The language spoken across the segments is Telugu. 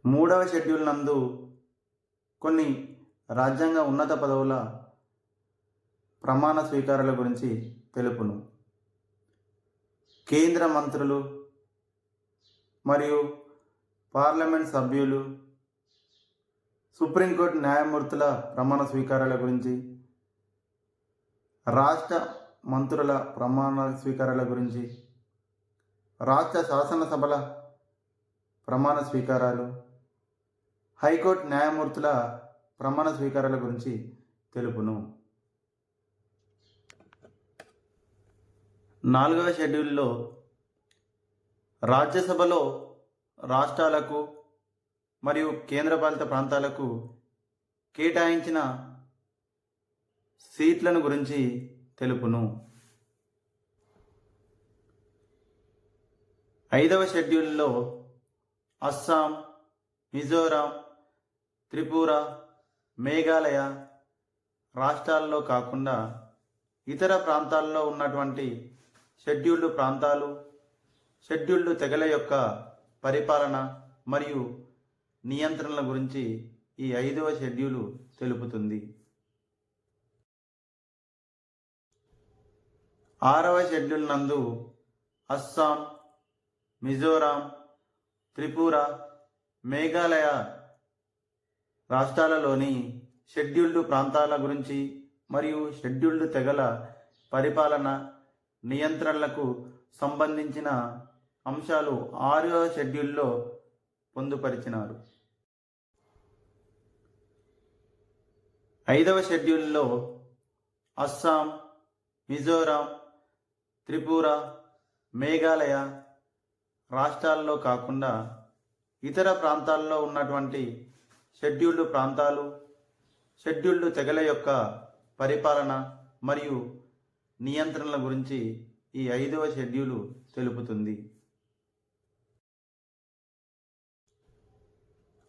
3వ షెడ్యూల్ నందు కొన్ని రాజ్యాంగ ఉన్నత పదవుల ప్రమాణ స్వీకారాల గురించి తెలుపును. కేంద్ర మంత్రులు మరియు పార్లమెంట్ సభ్యులు, సుప్రీంకోర్టు న్యాయమూర్తుల ప్రమాణ స్వీకారాల గురించి, రాష్ట్ర మంత్రుల ప్రమాణ స్వీకారాల గురించి, రాష్ట్ర శాసనసభల ప్రమాణ స్వీకారాలు, హైకోర్టు న్యాయమూర్తుల ప్రమాణ స్వీకారాల గురించి తెలుపును. 4వ షెడ్యూల్లో రాజ్యసభలో రాష్ట్రాలకు మరియు కేంద్రపాలిత ప్రాంతాలకు కేటాయించిన సీట్లను గురించి తెలుపును. 5వ షెడ్యూల్లో అస్సాం, మిజోరాం, త్రిపుర, మేఘాలయ రాష్ట్రాల్లో కాకుండా ఇతర ప్రాంతాల్లో ఉన్నటువంటి షెడ్యూల్డ్ ప్రాంతాలు, షెడ్యూల్డ్ తెగల యొక్క పరిపాలన మరియు నియంత్రణల గురించి ఈ 5వ షెడ్యూలు తెలుపుతుంది. 6వ షెడ్యూల్ నందు అస్సాం, మిజోరాం, త్రిపుర, మేఘాలయ రాష్ట్రాలలోని షెడ్యూల్డ్ ప్రాంతాల గురించి మరియు షెడ్యూల్డ్ తెగల పరిపాలన నియంత్రణలకు సంబంధించిన అంశాలు 6వ షెడ్యూల్లో పొందుపరిచినారు. 5వ షెడ్యూల్లో అస్సాం, మిజోరాం, త్రిపుర, మేఘాలయ రాష్ట్రాల్లో కాకుండా ఇతర ప్రాంతాల్లో ఉన్నటువంటి షెడ్యూల్డ్ ప్రాంతాలు, షెడ్యూల్డ్ తెగల యొక్క పరిపాలన మరియు నియంత్రణల గురించి ఈ 5వ షెడ్యూలు తెలుపుతుంది.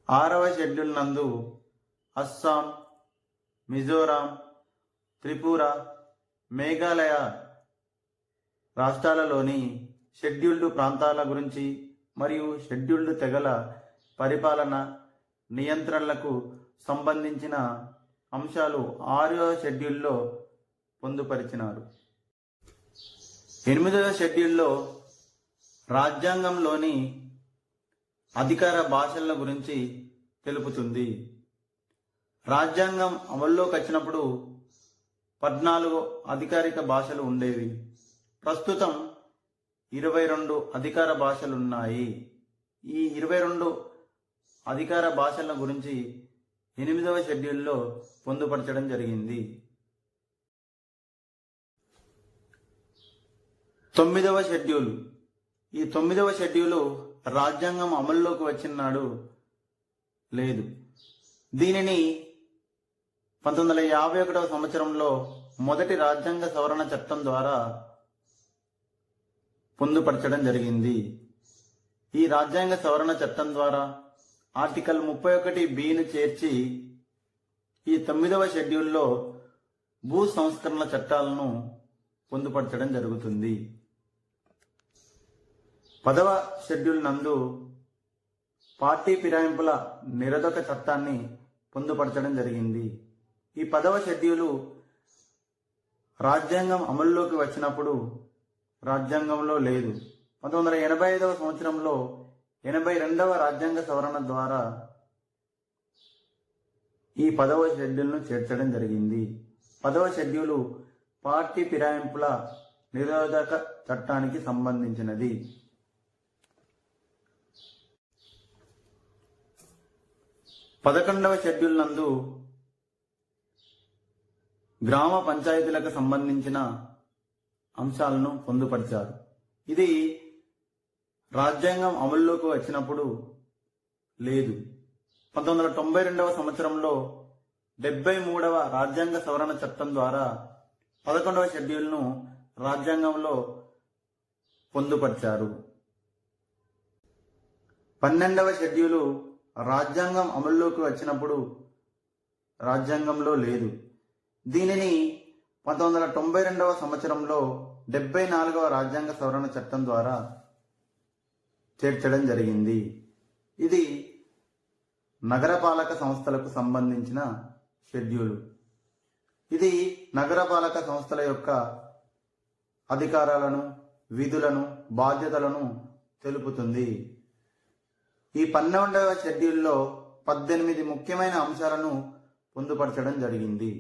6వ షెడ్యూల్ నందు అస్సాం, మిజోరాం, త్రిపుర, మేఘాలయ రాష్ట్రాలలోని షెడ్యూల్డ్ ప్రాంతాల గురించి మరియు షెడ్యూల్డ్ తెగల పరిపాలన నియంత్రణలకు సంబంధించిన అంశాలు 6వ షెడ్యూల్లో పొందుపరిచినారు. 8వ షెడ్యూల్లో రాజ్యాంగంలోని అధికార భాషల గురించి తెలుపుతుంది. రాజ్యాంగం అమల్లోకి వచ్చినప్పుడు 14 అధికారిక భాషలు ఉండేవి. ప్రస్తుతం 22 అధికార భాషలు ఉన్నాయి. ఈ 22 అధికార భాషల గురించి 8వ షెడ్యూల్లో పొందుపరచడం జరిగింది. 9వ షెడ్యూల్. ఈ 9వ షెడ్యూలు రాజ్యాంగం అమల్లోకి వచ్చినాడు లేదు. దీనిని 1951వ సంవత్సరంలో మొదటి రాజ్యాంగ సవరణ చట్టం ద్వారా పొందుపరచడం జరిగింది. ఈ రాజ్యాంగ సవరణ చట్టం ద్వారా ఆర్టికల్ 31(b)ను చేర్చి ఈ 9వ షెడ్యూల్లో భూ సంస్కరణల చట్టాలను పొందుపరచడం జరుగుతుంది. 10వ షెడ్యూల్ నందు పార్టీ ఫిరాయింపుల నిరోధక చట్టాన్ని పొందుపరచడం జరిగింది. ఈ 10వ షెడ్యూలు రాజ్యాంగం అమల్లోకి వచ్చినప్పుడు రాజ్యాంగంలో లేదు. 1985వ సంవత్సరంలో 82వ రాజ్యాంగ సవరణ ద్వారా ఈ 10వ షెడ్యూల్ను చేర్చడం జరిగింది. 10వ షెడ్యూలు పార్టీ ఫిరాయింపుల నిరోధక చట్టానికి సంబంధించినది. 11వ షెడ్యూల్ నందు గ్రామ పంచాయతీలకు సంబంధించిన అంశాలను పొందుపరిచారు. ఇది రాజ్యాంగం అమల్లోకి వచ్చినప్పుడు లేదు. 1992వ సంవత్సరంలో 73వ రాజ్యాంగ సవరణ చట్టం ద్వారా 11వ షెడ్యూల్ను రాజ్యాంగంలో పొందుపరిచారు. 12వ షెడ్యూలు రాజ్యాంగం అమల్లోకి వచ్చినప్పుడు రాజ్యాంగంలో లేదు. దీనిని 1992వ సంవత్సరంలో 74వ రాజ్యాంగ సవరణ చట్టం ద్వారా చేర్చడం జరిగింది. ఇది నగరపాలక సంస్థలకు సంబంధించిన షెడ్యూలు. ఇది నగరపాలక సంస్థల యొక్క అధికారాలను, విధులను, బాధ్యతలను తెలుపుతుంది. ఈ 12వ షెడ్యూల్లో 18 ముఖ్యమైన అంశాలను పొందుపరచడం జరిగింది.